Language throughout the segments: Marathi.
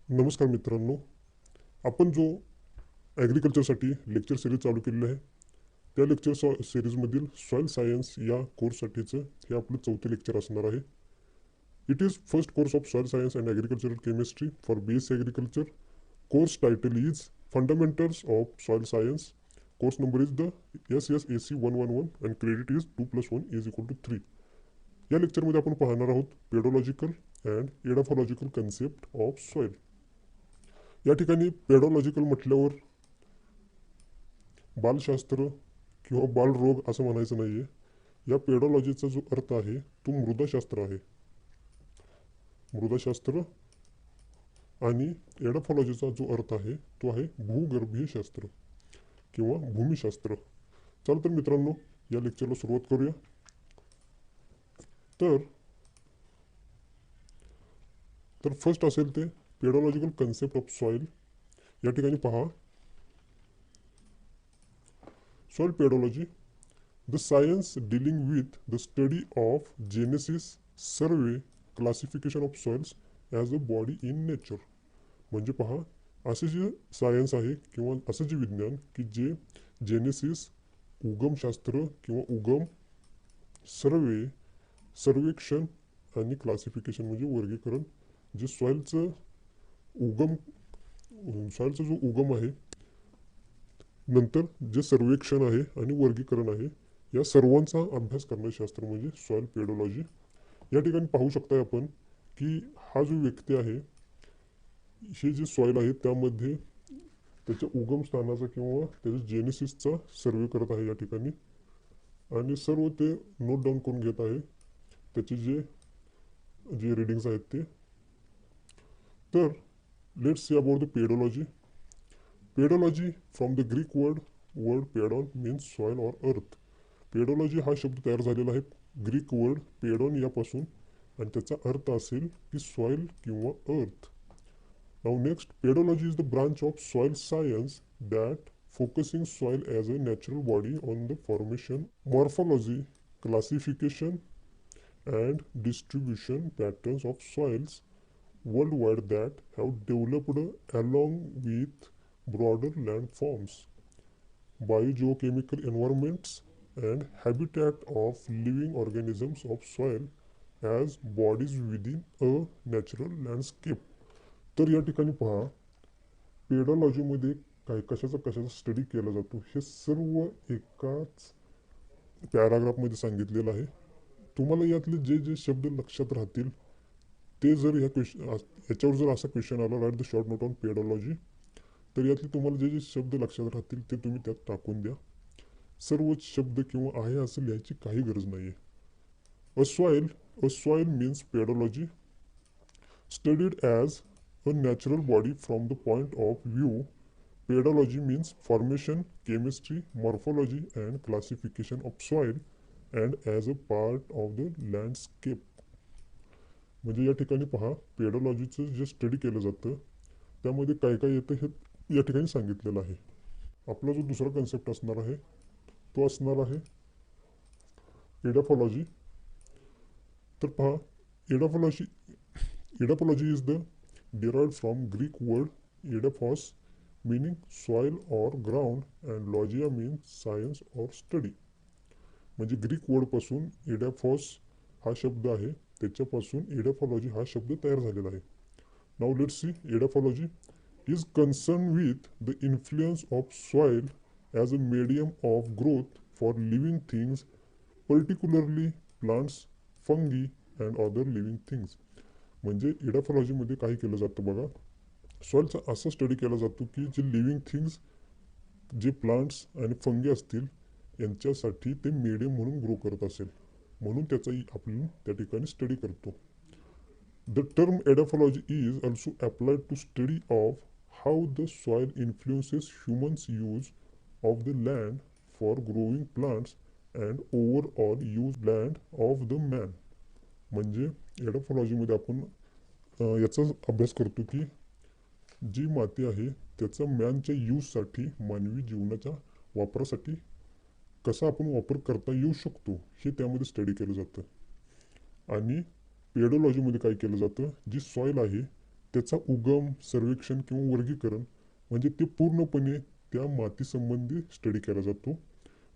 नमस्कार मित्रांनो. आपण जो ॲग्रिकल्चरसाठी लेक्चर सिरीज चालू केलेली आहे त्या लेक्चर सिरीजमधील सॉईल सायन्स या कोर्ससाठीचं हे आपलं चौथे लेक्चर असणार आहे. It is first course of soil science and agricultural chemistry for BSc agriculture. Course title is fundamentals of soil science. Course number is the SSAC 111 and credit is 2+1=3. या लेक्चरमध्ये आपण पाहणार आहोत pedological and edaphological concept of soil. या ठिकाणी पेडोलॉजिकल म्हटल्यावर बालशास्त्र किंवा बालरोग असं म्हणायचं नाही आहे. या पेडोलॉजीचा जो अर्थ आहे तो मृदाशास्त्र आहे. मृदाशास्त्र आणि एडाफॉलॉजीचा जो अर्थ आहे तो आहे भूगर्भीय शास्त्र किंवा भूमिशास्त्र. चला तर मित्रांनो या लेक्चरला सुरुवात करूया. तर फर्स्ट असेल ते पेडोलॉजिकल कन्सेप्ट ऑफ सॉईल. या ठिकाणी पहा, soil pedology, the science dealing with the study of genesis, survey, classification of soils as a body in nature. म्हणजे पहा, असे जे सायन्स आहे किंवा असं जे विज्ञान की जे जेनेसिस उगमशास्त्र किंवा उगम, सर्वेक्षण आणि क्लासिफिकेशन म्हणजे वर्गीकरण, जे सॉईलचं जो उगम आहे, नंतर जे सर्वेक्षण आहे आणि वर्गीकरण आहे, या सर्वांचा अभ्यास करणारे शास्त्र म्हणजे सॉईल पेडोलॉजी. या ठिकाणी पाहू शकताय आपण की हा जो व्यक्ती आहे, हे जे सॉईल आहे त्यामध्ये त्याच्या उगम स्थानाचा किंवा त्याच्या जेनेसिसचा सर्वे करत आहे या ठिकाणी, आणि सर्व ते नोट डाऊन करून घेत आहे त्याचे जे रिडिंग्स आहेत ते. तर let's see about the pedology. Pedology from the Greek word pedon means soil or earth. Pedology हा शब्द तयार झालेला आहे ग्रीक वर्ड पेडॉन यापासून, आणि त्याचा अर्थ असेल की सॉईल किंवा अर्थ. Now next, pedology is the branch of soil science that focusing soil as a natural body on the formation, morphology, classification and distribution patterns of soils worldwide that have developed along with broader landforms, biogeochemical environments, and habitat of living organisms of soil as bodies within a natural landscape. तर या ठिकाणी पहा, पेडोलॉजीमध्ये कशाचा स्टडी केला जातो हे सर्व एकाच पॅराग्राफमध्ये सांगितलेलं आहे. तुम्हाला यातले जे जे शब्द लक्षात राहतील ते जर याच्यावर जर असा क्वेश्चन आला, write the short note on pedology, तर यातले तुम्हाला जे जे शब्द लक्षात राहतील ते तुम्ही त्यात टाकून द्या. सर्व शब्द किंवा आहे असं लिहायची काही गरज नाही आहे. A soil means pedology studied as a natural body from the point of view. Pedology means formation, chemistry, morphology and classification of soil and as a part of the landscape. म्हणजे या ठिकाणी पहा, पेडोलॉजीचं जे स्टडी केलं जातं त्यामध्ये काय काय येतं हे या ठिकाणी सांगितलेलं आहे. आपला जो दुसरा कन्सेप्ट असणार आहे तो असणार आहे एडाफॉलॉजी. तर पहा, edaphology is the derived from Greek word edaphos meaning soil or ground and logia means science or study. म्हणजे ग्रीक वर्डपासून एडाफॉस हा शब्द आहे, त्याच्यापासून एडाफॉलॉजी हा शब्द तयार झालेला आहे. Now let's see. Edaphology is concern with the influence of soil as a medium of growth for living things, particularly plants, fungi and other living things. म्हणजे एडाफॉलॉजीमध्ये काय केलं जातं बघा, सॉईलचा असा स्टडी केला जातो की जे लिव्हिंग थिंग्स, जे प्लांट्स आणि फंगी असतील यांच्यासाठी ते मीडियम म्हणून ग्रो करत असेल, म्हणून त्याचाही आपण त्या ठिकाणी स्टडी करतो. The term edaphology is also applied to study of how the soil influences humans use of the land for growing plants and overall use land of the man. म्हणजे एडाफॉलॉजीमध्ये आपण याचा अभ्यास करतो की जी माती आहे त्याचा मॅनच्या यूजसाठी, मानवी जीवनाच्या वापरासाठी कसा आपण वापर करता येऊ शकतो हे त्यामध्ये स्टडी केलं जातं. आणि पेडोलॉजीमध्ये काय केलं जातं, जी सॉईल आहे त्याचा उगम, सर्वेक्षण किंवा वर्गीकरण म्हणजे ते पूर्णपणे त्या मातीसंबंधी स्टडी केला जातो.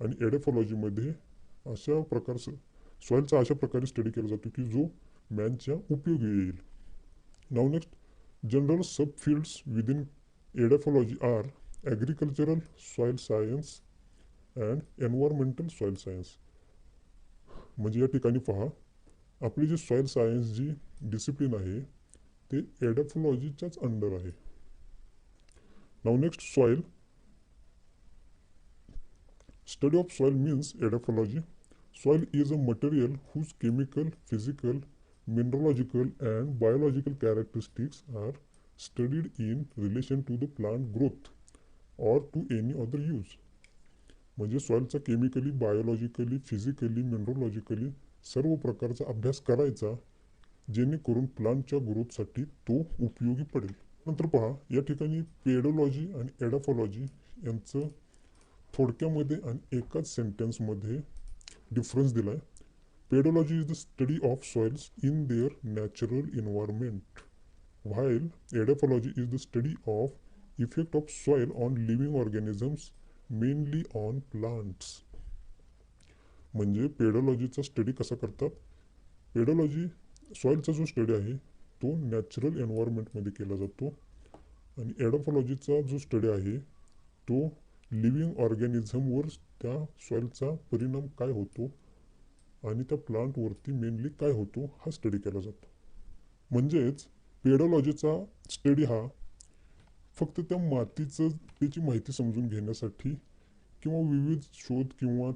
आणि एडेफॉलॉजीमध्ये अशा प्रकारचं सॉईलचा अशा प्रकारे स्टडी केला जातो की जो मॅनच्या उपयोगी येईल. Now next, general subfields within edaphology are agricultural soil science and environmental soil science. म्हणजे या ठिकाणी पहा, आपली जी सॉईल सायन्स जी डिसिप्लिन आहे ते एडेफॉलॉजीच्याच अंडर आहे. Now next, soil study of soil means edaphology. Soil is a material whose chemical, physical, mineralogical and biological characteristics are studied in relation to the plant growth or to any other use. म्हणजे सॉईलचा केमिकली, बायोलॉजिकली, फिजिकली, मिनरॉलॉजिकली सर्व प्रकारचा अभ्यास करायचा जेणेकरून प्लांटच्या ग्रोथसाठी तो उपयोगी पडेल. नंतर पहा, या ठिकाणी पेडोलॉजी आणि एडाफॉलॉजी यांचं थोडक्यामध्ये आणि एकाच सेंटेन्समध्ये डिफरन्स दिला आहे. Pedology is the study of soils in their natural environment, while edaphology is the study of effect of soil on living organisms, mainly on plants. म्हणजे पेडोलॉजीचा स्टडी कसा करतात, पेडोलॉजी सॉइलचा जो स्टडी आहे तो नॅचरल एन्व्हायरमेंटमध्ये केला जातो आणि एडेफॉलॉजीचा जो स्टडी आहे तो लिव्हिंग ऑर्गॅनिझमवर त्या सॉईलचा परिणाम काय होतो आणि त्या प्लांटवरती मेनली काय होतो हा स्टडी केला जातो. म्हणजेच पेडोलॉजीचा स्टडी हा फक्त त्या मातीचं त्याची माहिती समजून घेण्यासाठी किंवा विविध शोध किंवा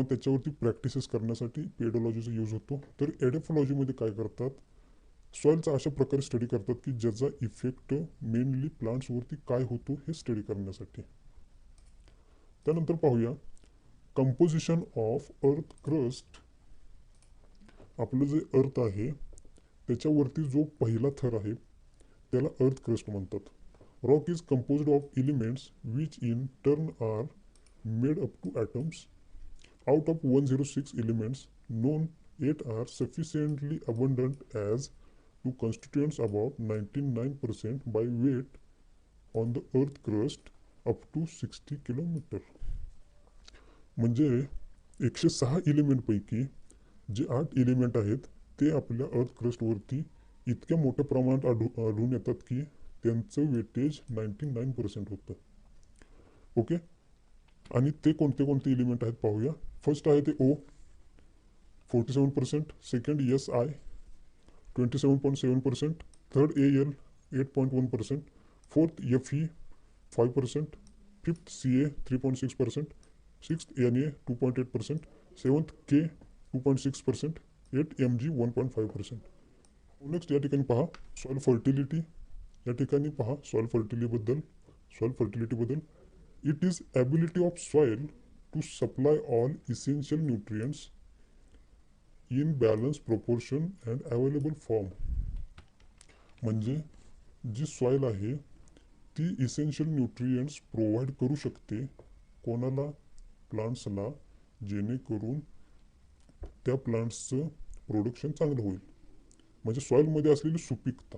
त्याच्यावरती प्रॅक्टिसेस करण्यासाठी पेडोलॉजीचा यूज होतो. तर एडेफॉलॉजीमध्ये काय करतात, सॉईलचा अशा प्रकारे स्टडी करतात की ज्याचा इफेक्ट मेनली प्लांट्सवरती काय होतो हे स्टडी करण्यासाठी. त्यानंतर पाहूया कंपोजिशन ऑफ अर्थ क्रस्ट. आपलं जे अर्थ आहे त्याच्यावरती जो पहिला थर आहे त्याला अर्थ क्रस्ट म्हणतात. Rock is composed of elements which in turn are made up to atoms. Out of 106 elements known 8 are sufficiently abundant as to constituents about 99% by weight on the earth crust up to 60 kilometre. म्हणजे 106 एलिमेंटपैकी जे 8 एलिमेंट आहेत ते आपल्या अर्थ क्रस्टवरती इतक्या मोठ्या प्रमाणात आढळून येतात की त्यांचं वेटेज 99% होतं. ओके, आणि ते कोणते कोणते एलिमेंट आहेत पाहूया. फर्स्ट आहे ते O 47%, second SI 27.7%, third AL 8.1%, fourth FE 5%, fifth CA 3.6%, sixth NA 2.8%, seventh K 2.6%, 8 MG 1.5%. Next या ठिकाणी पहा सॉइल फर्टिलिटी. या ठिकाणी पहा सॉइल फर्टिलिटीबद्दल it is ability of soil to supply all essential nutrients in balance proportion and available form. म्हणजे जी सॉइल आहे ती इसेन्शियल न्यूट्रिएंट्स प्रोव्हाइड करू शकते कोणाला, प्लांट्सला, जेणेकरून त्या प्लांट्सचं प्रोडक्शन चांगलं होईल. म्हणजे सॉइलमध्ये असलेली सुपीकता.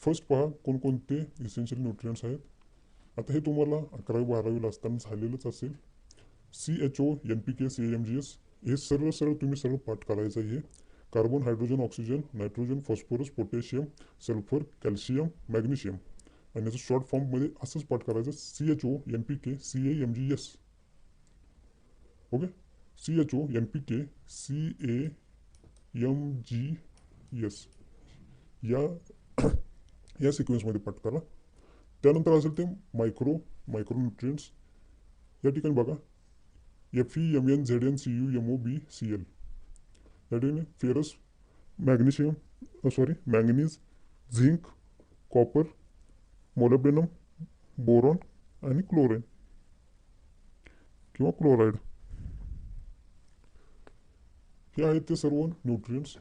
फर्स्ट पहा कोणकोणते इसेन्शियल न्यूट्रिएंट्स आहेत. आता हे तुम्हाला 11वी 12वीला असताना झालेलंच असेल. CHO, NPK, CAMGS हे सरळ तुम्ही पाठ करायचं आहे. Carbon, hydrogen, oxygen, nitrogen, phosphorus, potassium, sulphur, calcium, magnesium आणि याचं शॉर्ट फॉर्ममध्ये असंच पाठ करायचं CHO, NPK, CAMGS. Okay, CHO, NPK, CAMGS या सिक्वेन्समध्ये पाठ करा. त्यानंतर असेल ते मायक्रोन्युट्रिएंट्स. या ठिकाणी बघा FE, MN, ZN, CU, MO, B, CL. या ठिकाणी ferrous, manganese, zinc, copper, molybdenum, boron आणि क्लोराईड किंवा क्लोराईड हे आहेत ते सर्व न्यूट्रिएंट्स.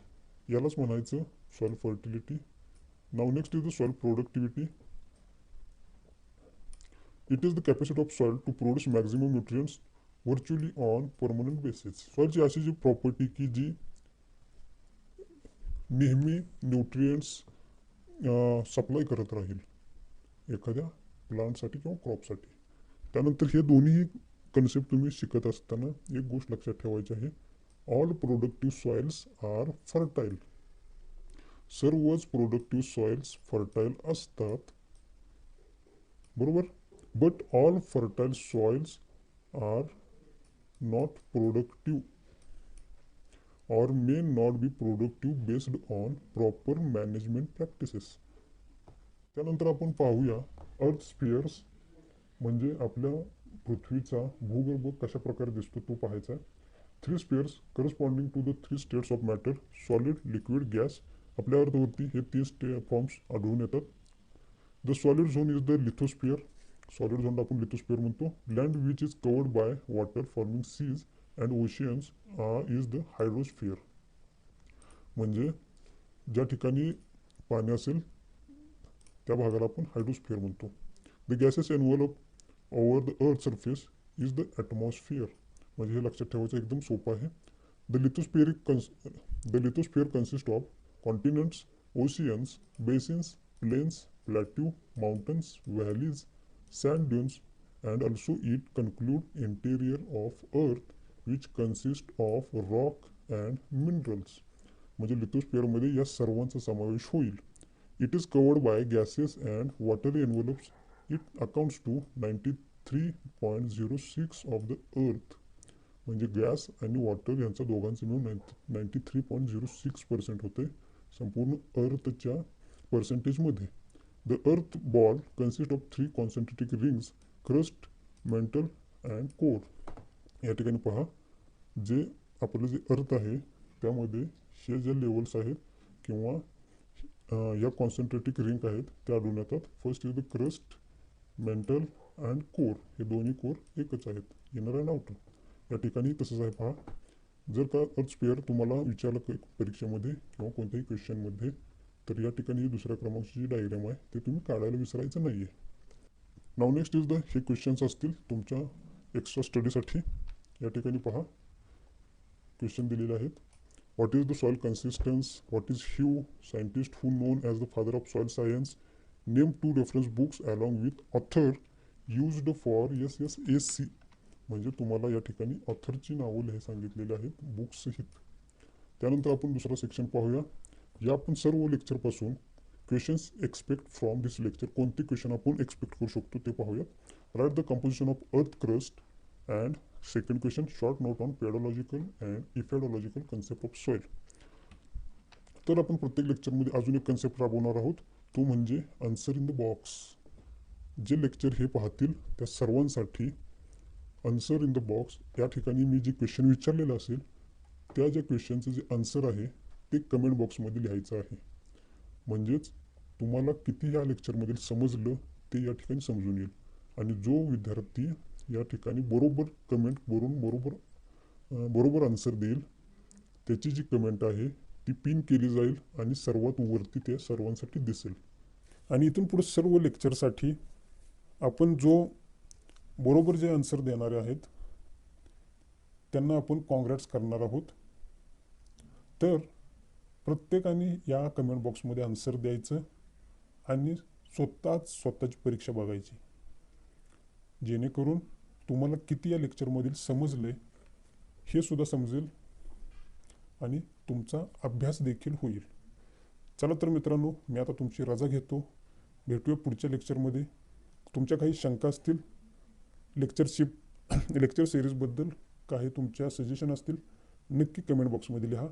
यालाच म्हणायचं soil fertility. Now next is the soil productivity. It is the capacity of soil to produce maximum nutrients virtually on permanent basis. सॉइलची अशी जी प्रॉपर्टी की जी नेहमी न्यूट्रिएंट्स सप्लाय करत राहील एखाद्या प्लांटसाठी किंवा क्रॉपसाठी. त्यानंतर हे दोन्ही कन्सेप्ट तुम्ही शिकत असताना एक गोष्ट लक्षात ठेवायची आहे, all productive soils are fertile. सर्वच प्रोडक्टिव्ह सॉइल्स फर्टाईल असतात, बरोबर. But all fertile soils are not productive or may not be productive based on proper management practices. त्यानंतर आपण पाहूया अर्थ स्फिअर्स, म्हणजे आपल्या पृथ्वीचा भूगर्भ कशा प्रकारे दिसतो तो पाहायचा आहे. 3 spheres corresponding to the 3 states of matter, solid, liquid, gas. आपल्या अर्थवरती हे 3 फॉर्म्स आढळून येतात. The solid zone is the lithosphere. Solid झोनला आपण लिथोस्फिअर म्हणतो. Land which is covered by water forming seas and oceans is the hydrosphere. म्हणजे ज्या ठिकाणी पाणी असेल त्या भागाला आपण हायड्रोस्फिअर म्हणतो. The gases envelop over the earth surface is the atmosphere. म्हणजे हे लक्षात ठेवायचं एकदम सोपं आहे. The lithosphere consist of continents, oceans, basins, plains, plateau, mountains, valleys, sand dunes and also it conclude interior of earth which consist of rock and minerals. म्हणजे लिथोस्फिअरमध्ये या सर्वांचा समावेश होईल. It is covered by gases and watery envelopes. It accounts to 93.06 of the earth. म्हणजे गॅस आणि वॉटर यांचा दोघांचं मिळून 93.06% होते संपूर्ण अर्थच्या पर्सेंटेजमध्ये. The earth ball consist of 3 concentric rings, crust, mantle and core. या ठिकाणी पहा, जे आपलं जे अर्थ आहे त्यामध्ये हे जे लेवल्स आहेत किंवा या कॉन्सन्ट्रेटिक रिंग आहेत त्या आढळून येतात. First is the crust, mantle and core. हे दोन्ही कोर एकच आहेत, इनर अँड आउटर. या ठिकाणी तसंच आहे पहा. जर का अर्थ स्फिअर तुम्हाला विचारलं परीक्षेमध्ये किंवा कोणत्याही क्वेश्चनमध्ये, तर या ठिकाणी दुसऱ्या क्रमांकाची जी डायग्राम आहे ते तुम्ही काढायला विसरायचं नाही आहे. नाव नेक्स्ट इज द, हे क्वेश्चन्स असतील तुमच्या एक्स्ट्रा स्टडीसाठी. या ठिकाणी पहा क्वेश्चन दिलेले आहेत. What is the soil consistence, what is hue, scientist who known as the father of soil science, name 2 reference books along with author used for SSAC. म्हणजे तुम्हाला या ठिकाणी ऑथरची नावं लिहायला सांगितलेली आहेत बुक्स सहित. त्यानंतर आपण दुसरा सेक्शन पाहूया. या आपण सर्व लेक्चरपासून questions expect from this lecture, कोणते क्वेश्चन आपण एक्सपेक्ट करू शकतो ते पाहूया. Write the composition of earth crust and second question, short note on pedological and edaphological concept of soil. तर आपण प्रत्येक लेक्चरमध्ये अजून एक कन्सेप्ट राबवणार आहोत, तो म्हणजे आन्सर इन द बॉक्स. जे लेक्चर हे पाहतील त्या सर्वांसाठी आन्सर इन द बॉक्स, या ठिकाणी मी जे क्वेश्चन विचारलेलं असेल त्या ज्या क्वेश्चनचं जे आन्सर आहे ते कमेंट बॉक्समध्ये लिहायचं आहे. म्हणजेच तुम्हाला किती या लेक्चरमधील समजलं ते या ठिकाणी समजून येईल. आणि जो विद्यार्थी या ठिकाणी बरोबर कमेंट करून बरोबर आन्सर देईल त्याची जी कमेंट आहे ती पिन केली जाईल आणि सर्वात वरती ते सर्वांसाठी दिसेल. आणि इथून पुढे सर्व लेक्चरसाठी आपण जो बरोबर जे आन्सर देणारे आहेत त्यांना आपण कॉंग्रॅट्स करणार आहोत. तर प्रत्येकाने या कमेंट बॉक्समध्ये आन्सर द्यायचं आणि स्वतःची परीक्षा बघायची, जेणेकरून तुम्हाला किती या लेक्चरमधील समजले हे सुद्धा समजेल आणि तुमचा अभ्यास देखील होईल. चला तर मित्रांनो, मी आता तुमची रजा घेतो. भेटूया पुढच्या लेक्चरमध्ये. तुमच्या काही शंका असतील लेक्चर सिरीजबद्दल, काही तुमच्या सजेशन असतील, नक्की कमेंट बॉक्समध्ये लिहा.